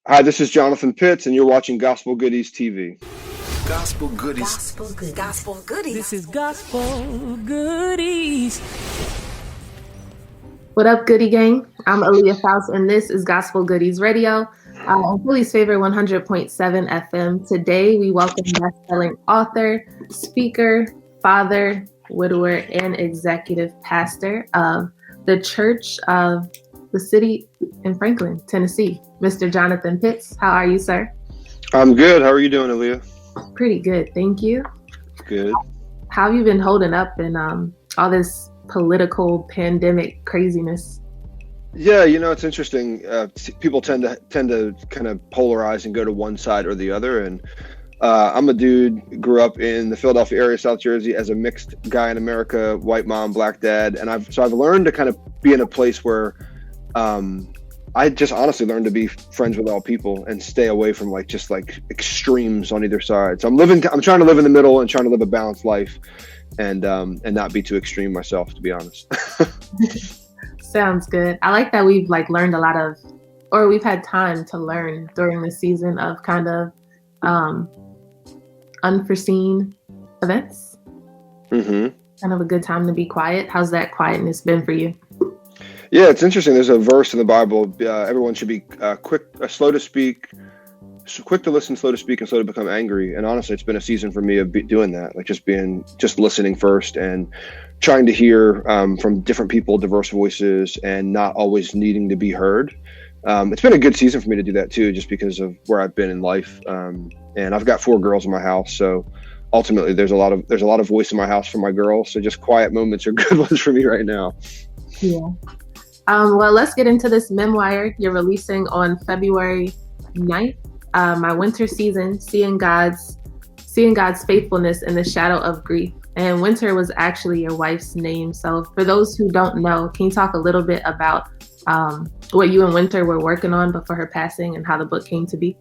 Hi, this is Jonathan Pitts, and you're watching Gospel Goodies TV. Gospel goodies. Gospel goodies. Gospel goodies. This is Gospel Goodies. What up, Goody Gang? I'm Aaliyah Faust, and this is Gospel Goodies Radio on Philly's favorite 100.7 FM. Today, we welcome best-selling author, speaker, father, widower, and executive pastor of the Church of the City in Franklin, Tennessee, Mr. Jonathan Pitts. How are you, sir? I'm good. How are you doing, Aaliyah? Pretty good, thank you. Good. How have you been holding up in all this political pandemic craziness? Yeah, it's interesting. People tend to kind of polarize and go to one side or the other. And I'm a dude, grew up in the Philadelphia area, South Jersey, as a mixed guy in America, white mom, black dad. And I've learned to kind of be in a place where I just honestly learned to be friends with all people and stay away from just extremes on either side. So I'm trying to live in the middle and trying to live a balanced life and not be too extreme myself, to be honest. Sounds good. I like that we've learned a lot of, or we've had time to learn during the season of kind of unforeseen events. Mm-hmm. Kind of a good time to be quiet. How's that quietness been for you? Yeah, it's interesting. There's a verse in the Bible. Everyone should be slow to speak, quick to listen, slow to speak, and slow to become angry. And honestly, it's been a season for me of doing that, just listening first and trying to hear from different people, diverse voices, and not always needing to be heard. It's been a good season for me to do that too, just because of where I've been in life. And I've got 4 girls in my house, so ultimately there's a lot of voice in my house for my girls. So just quiet moments are good ones for me right now. Yeah. Well, let's get into this memoir you're releasing on February 9th. My winter season, seeing God's faithfulness in the shadow of grief. And Wynter was actually your wife's name. So for those who don't know, can you talk a little bit about what you and Wynter were working on before her passing and how the book came to be?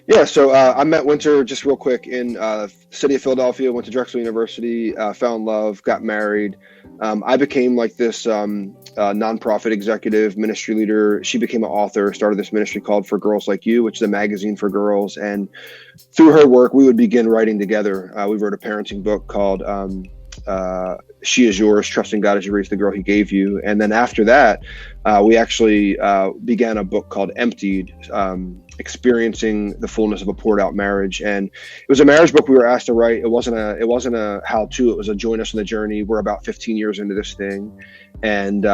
Yeah, so I met Wynter just real quick in the city of Philadelphia, went to Drexel University, fell in love, got married. I became this nonprofit executive, ministry leader. She became an author, started this ministry called For Girls Like You, which is a magazine for girls. And through her work, we would begin writing together. We wrote a parenting book called She Is Yours, Trusting God as You Raise the Girl He Gave You. And then after that, we actually began a book called Emptied, experiencing the fullness of a poured out marriage. And it was a marriage book we were asked to write. It wasn't a how-to, it was a join us on the journey. We're about 15 years into this thing. And,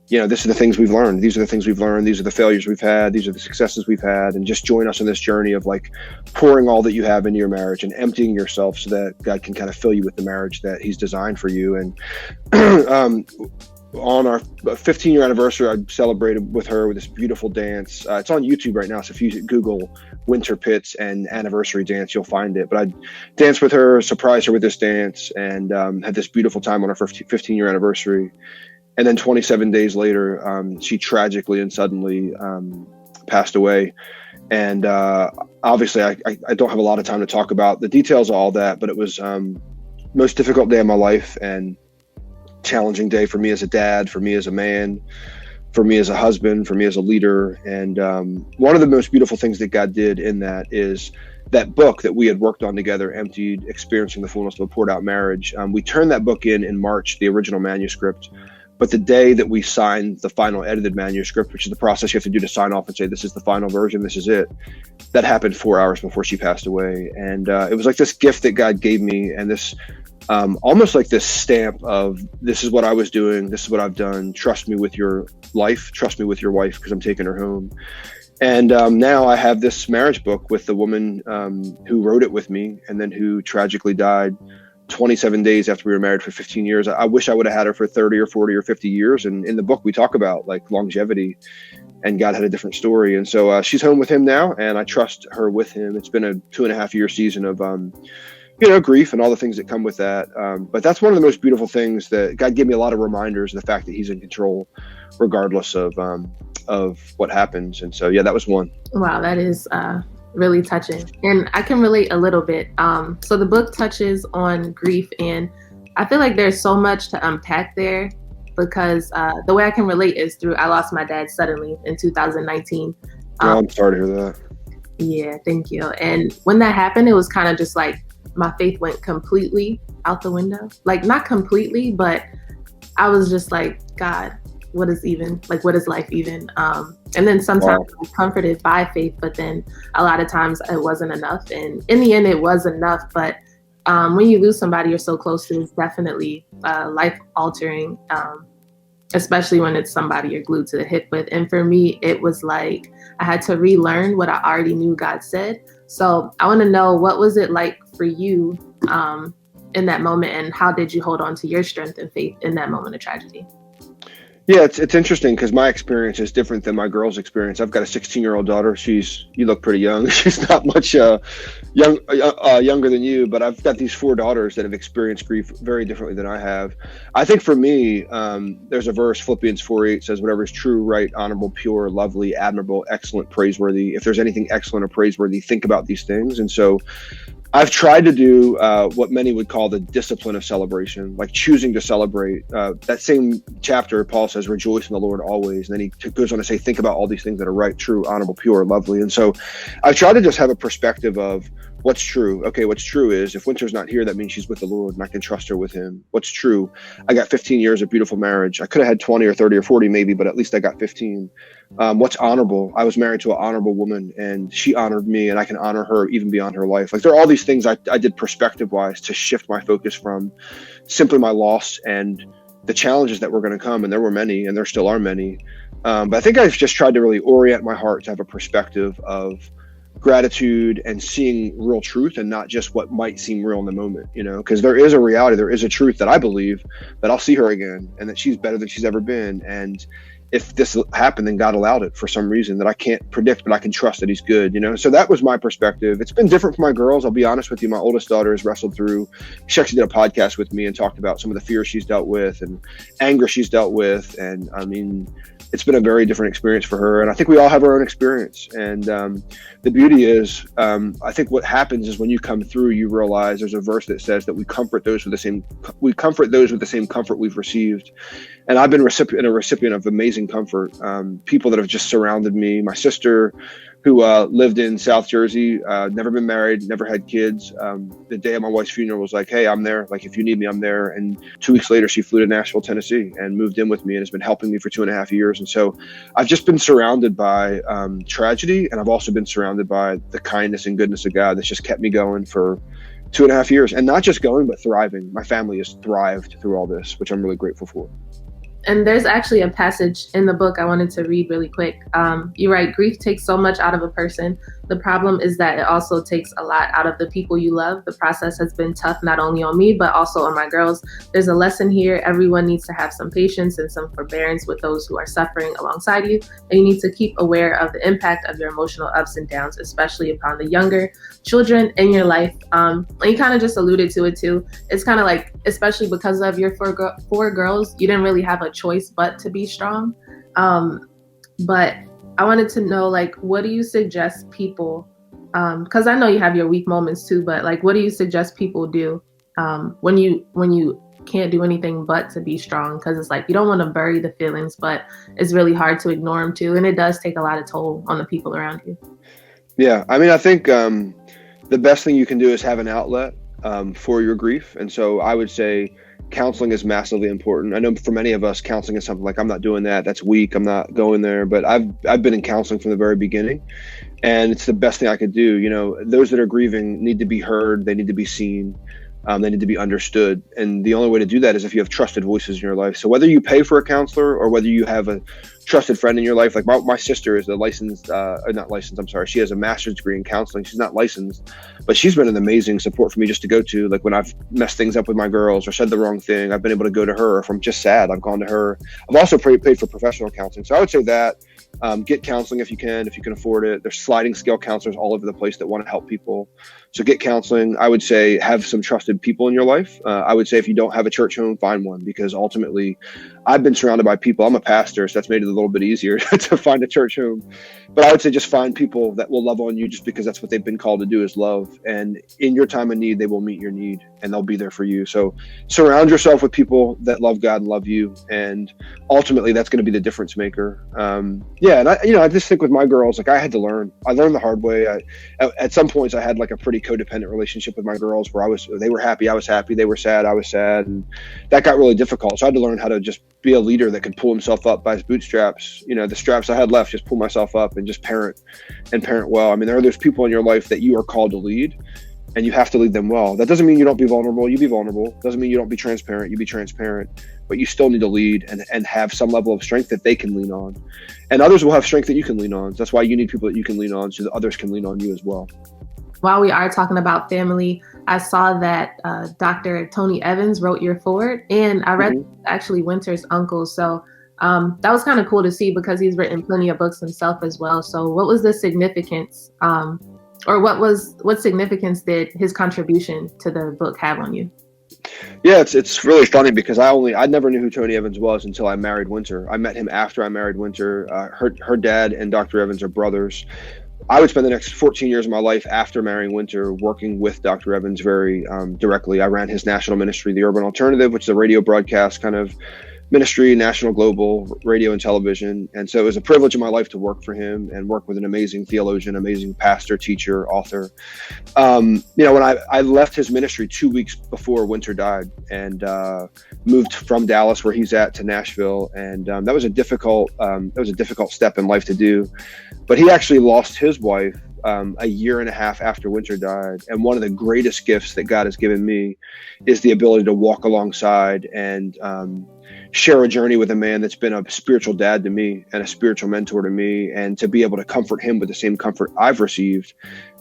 this are the things we've learned. These are the things we've learned. These are the failures we've had. These are the successes we've had. And just join us on this journey of pouring all that you have into your marriage and emptying yourself so that God can kind of fill you with the marriage that He's designed for you. And, on our 15-year anniversary, I celebrated with her with this beautiful dance. It's on YouTube right now, so if you Google Wynter Pitts and anniversary dance, you'll find it. But I danced with her, surprised her with this dance, and had this beautiful time on our 15-year anniversary. And then 27 days later, she tragically and suddenly passed away. And obviously, I don't have a lot of time to talk about the details of all that, but it was most difficult day of my life and challenging day for me as a dad, for me as a man, for me as a husband, for me as a leader. And one of the most beautiful things that God did in that is that book that we had worked on together, Emptied, Experiencing the Fullness of a Poured Out Marriage. We turned that book in March, the original manuscript. But the day that we signed the final edited manuscript, which is the process you have to do to sign off and say, this is the final version, this is it, that happened 4 hours before she passed away. And it was like this gift that God gave me, and this almost like this stamp of, this is what I was doing, this is what I've done, trust me with your life, trust me with your wife, because I'm taking her home. And now I have this marriage book with the woman who wrote it with me and then who tragically died 27 days after we were married for 15 years. I wish I would have had her for 30 or 40 or 50 years. And in the book, we talk about longevity, and God had a different story. And so she's home with Him now, and I trust her with Him. It's been a 2.5-year season of, grief and all the things that come with that. But that's one of the most beautiful things, that God gave me a lot of reminders of the fact that He's in control, regardless of what happens. And so, yeah, that was one. Wow, that is really touching. And I can relate a little bit. So the book touches on grief, and I feel like there's so much to unpack there, because the way I can relate is through, I lost my dad suddenly in 2019. Oh, I'm sorry to hear that. Yeah, thank you. And when that happened, it was kind of just like my faith went completely out the window. Like, not completely, but I was just like, God, what is life even? And then sometimes Wow. I'm comforted by faith, but then a lot of times it wasn't enough. And in the end, it was enough. But when you lose somebody you're so close to, it's definitely life altering, especially when it's somebody you're glued to the hip with. And for me, it was like I had to relearn what I already knew God said. So I want to know, what was it like for you in that moment, and how did you hold on to your strength and faith in that moment of tragedy? Yeah, it's interesting because my experience is different than my girl's experience. I've got a 16-year-old daughter. You look pretty young. She's not much younger than you, but I've got these four daughters that have experienced grief very differently than I have. I think for me, there's a verse, Philippians 4:8 says, whatever is true, right, honorable, pure, lovely, admirable, excellent, praiseworthy. If there's anything excellent or praiseworthy, think about these things. And so I've tried to do what many would call the discipline of celebration, like choosing to celebrate. That same chapter, Paul says, rejoice in the Lord always. And then he goes on to say, think about all these things that are right, true, honorable, pure, lovely. And so I've tried to just have a perspective of what's true. Okay, what's true is if Wynter's not here, that means she's with the Lord and I can trust her with him. What's true? I got 15 years of beautiful marriage. I could have had 20 or 30 or 40 maybe, but at least I got 15. What's honorable? I was married to an honorable woman and she honored me, and I can honor her even beyond her life. Like, there are all these things I did perspective wise to shift my focus from simply my loss and the challenges that were going to come. And there were many, and there still are many. But I think I've just tried to really orient my heart to have a perspective of gratitude and seeing real truth and not just what might seem real in the moment, because there is a reality, there is a truth that I believe that I'll see her again and that she's better than she's ever been. And if this happened, then God allowed it for some reason that I can't predict, but I can trust that he's good, So that was my perspective. It's been different for my girls. I'll be honest with you. My oldest daughter has wrestled through, she actually did a podcast with me and talked about some of the fears she's dealt with and anger she's dealt with. And I mean, it's been a very different experience for her. And I think we all have our own experience. And the beauty is, I think what happens is when you come through, you realize there's a verse that says that we comfort those with the same comfort we've received. And I've been a recipient of amazing comfort. People that have just surrounded me. My sister, who lived in South Jersey, never been married, never had kids. The day of my wife's funeral was like, hey, I'm there. Like, if you need me, I'm there. And 2 weeks later, she flew to Nashville, Tennessee and moved in with me and has been helping me for 2.5 years. And so I've just been surrounded by tragedy. And I've also been surrounded by the kindness and goodness of God that's just kept me going for 2.5 years, and not just going, but thriving. My family has thrived through all this, which I'm really grateful for. And there's actually a passage in the book I wanted to read really quick. You write, grief takes so much out of a person. The problem is that it also takes a lot out of the people you love. The process has been tough, not only on me, but also on my girls. There's a lesson here. Everyone needs to have some patience and some forbearance with those who are suffering alongside you. And you need to keep aware of the impact of your emotional ups and downs, especially upon the younger children in your life. And you kind of just alluded to it too. It's kind of like, especially because of your four girls, you didn't really have a choice but to be strong. But I wanted to know, like, what do you suggest people, because I know you have your weak moments too, but like, what do you suggest people do when you can't do anything but to be strong? Because it's like, you don't want to bury the feelings, but it's really hard to ignore them too. And it does take a lot of toll on the people around you. Yeah, I mean, I think the best thing you can do is have an outlet for your grief. And so I would say counseling is massively important. I know for many of us, counseling is something like, I'm not doing that. That's weak. I'm not going there. But I've been in counseling from the very beginning, and it's the best thing I could do. Those that are grieving need to be heard. They need to be seen. They need to be understood. And the only way to do that is if you have trusted voices in your life. So whether you pay for a counselor or whether you have a trusted friend in your life, like my sister is she has a master's degree in counseling. She's not licensed, but she's been an amazing support for me just to go to. Like, when I've messed things up with my girls or said the wrong thing, I've been able to go to her. If I'm just sad, I've gone to her. I've also paid for professional counseling. So I would say that get counseling if you can afford it. There's sliding scale counselors all over the place that want to help people. So get counseling. I would say have some trusted people in your life. I would say if you don't have a church home, find one, because ultimately I've been surrounded by people. I'm a pastor, so that's made it a little bit easier to find a church home. But I would say just find people that will love on you just because that's what they've been called to do, is love. And in your time of need, they will meet your need and they'll be there for you. So surround yourself with people that love God and love you. And ultimately, that's going to be the difference maker. And I just think with my girls, like I had to learn. I learned the hard way. At some points, I had like a pretty codependent relationship with my girls where they were happy, I was happy, they were sad, I was sad. And that got really difficult. So I had to learn how to just be a leader that could pull himself up by his bootstraps. The straps I had left, just pull myself up and just parent well. I mean, there are those people in your life that you are called to lead, and you have to lead them well. That doesn't mean you don't be vulnerable. You be vulnerable. Doesn't mean you don't be transparent. You be transparent, but you still need to lead and have some level of strength that they can lean on, and others will have strength that you can lean on. That's why you need people that you can lean on so that others can lean on you as well. While we are talking about family, I saw that Dr. Tony Evans wrote your foreword, and I read actually Wynter's uncle. So that was kind of cool to see because he's written plenty of books himself as well. So what was the significance, or what significance did his contribution to the book have on you? Yeah, it's really funny because I never knew who Tony Evans was until I married Wynter. I met him after I married Wynter. Her dad and Dr. Evans are brothers. I would spend the next 14 years of my life after marrying Wynter working with Dr. Evans very directly. I ran his national ministry, The Urban Alternative, which is a radio broadcast kind of ministry, national, global, radio and television. And so it was a privilege in my life to work for him and work with an amazing theologian, amazing pastor, teacher, author. When I left his ministry 2 weeks before Wynter died and moved from Dallas, where he's at, to Nashville. And that was a difficult step in life to do. But he actually lost his wife a year and a half after Wynter died. And one of the greatest gifts that God has given me is the ability to walk alongside and share a journey with a man that's been a spiritual dad to me and a spiritual mentor to me, and to be able to comfort him with the same comfort I've received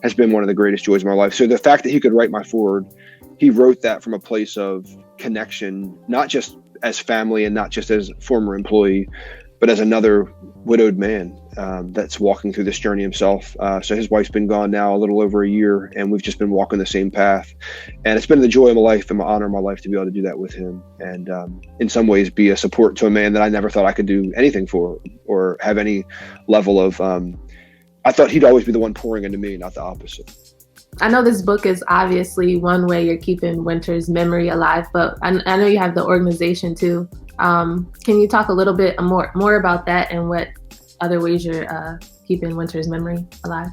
has been one of the greatest joys of my life. So the fact that he could write my foreword, he wrote that from a place of connection, not just as family and not just as former employee, but as another widowed man that's walking through this journey himself. So his wife's been gone now a little over a year, and we've just been walking the same path. And it's been the joy of my life and my honor of my life to be able to do that with him. And in some ways be a support to a man that I never thought I could do anything for or have any level of, I thought he'd always be the one pouring into me, not the opposite. I know this book is obviously one way you're keeping Wynter's memory alive, but I know you have the organization too. Can you talk a little bit more about that and what other ways you're keeping Wynter's memory alive?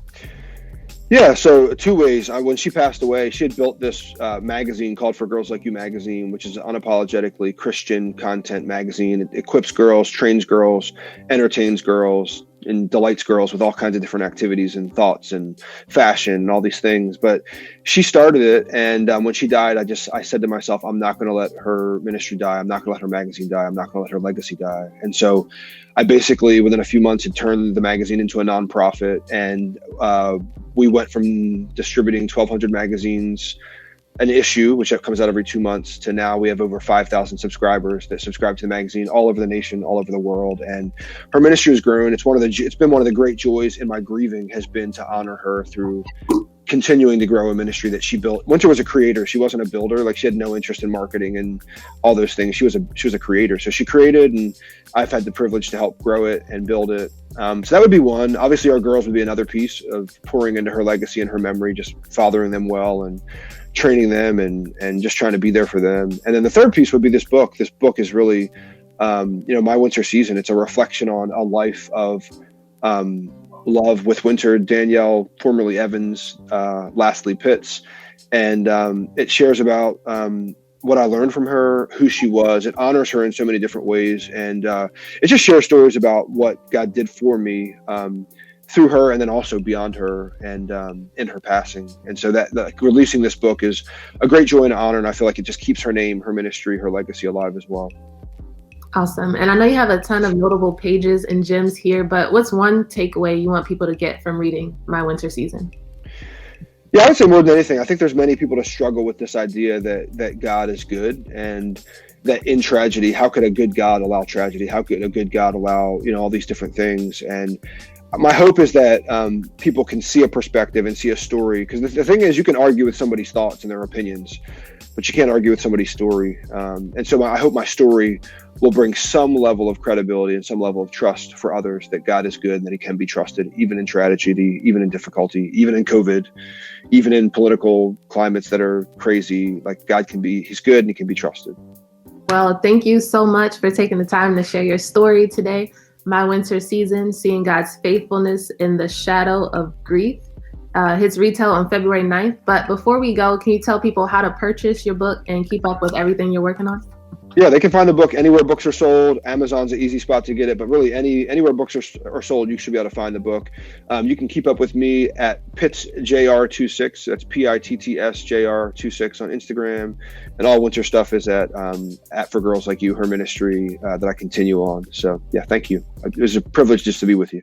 Yeah, so 2 ways. When she passed away, she had built this magazine called For Girls Like You magazine, which is an unapologetically Christian content magazine. It equips girls, trains girls, entertains girls, and delights girls with all kinds of different activities and thoughts and fashion and all these things. But she started it, and when she died, I said to myself, I'm not going to let her ministry die. I'm not going to let her magazine die. I'm not going to let her legacy die. And so I basically, within a few months, had turned the magazine into a nonprofit, and we went from distributing 1,200 magazines an issue, which comes out every 2 months, to now we have over 5,000 subscribers that subscribe to the magazine all over the nation, all over the world. And her ministry has grown. It's been one of the great joys in my grieving, has been to honor her through continuing to grow a ministry that she built. Wynter was a creator. She wasn't a builder. Like, she had no interest in marketing and all those things. She was a creator. So she created, and I've had the privilege to help grow it and build it. So that would be one. Obviously, our girls would be another piece of pouring into her legacy and her memory, just fathering them well and training them and just trying to be there for them. And then the third piece would be this book. This book is really, my Wynter season. It's a reflection on a life of love with Wynter, Danielle, formerly Evans, lastly Pitts. And it shares about what I learned from her, who she was. It honors her in so many different ways. And it just shares stories about what God did for me through her, and then also beyond her and in her passing. And so that releasing this book is a great joy and honor. And I feel like it just keeps her name, her ministry, her legacy alive as well. Awesome. And I know you have a ton of notable pages and gems here, but what's one takeaway you want people to get from reading My Wynter Season? Yeah, I would say more than anything, I think there's many people that struggle with this idea that God is good, and that in tragedy, how could a good God allow tragedy? How could a good God allow, all these different things? And my hope is that people can see a perspective and see a story, because the thing is, you can argue with somebody's thoughts and their opinions, but you can't argue with somebody's story. And so I hope my story will bring some level of credibility and some level of trust for others that God is good and that he can be trusted, even in tragedy, even in difficulty, even in COVID, even in political climates that are crazy. Like, God can be, he's good and he can be trusted. Well, thank you so much for taking the time to share your story today. My Winter Season, Seeing God's Faithfulness in the Shadow of Grief. Hits retail on February 9th. But before we go, can you tell people how to purchase your book and keep up with everything you're working on? Yeah, they can find the book anywhere books are sold. Amazon's an easy spot to get it, but really anywhere books are sold, you should be able to find the book. You can keep up with me at PittsJR26. That's PITTSJR26 on Instagram, and all Wynter stuff is at For Girls Like You, her ministry that I continue on. So yeah, thank you. It was a privilege just to be with you.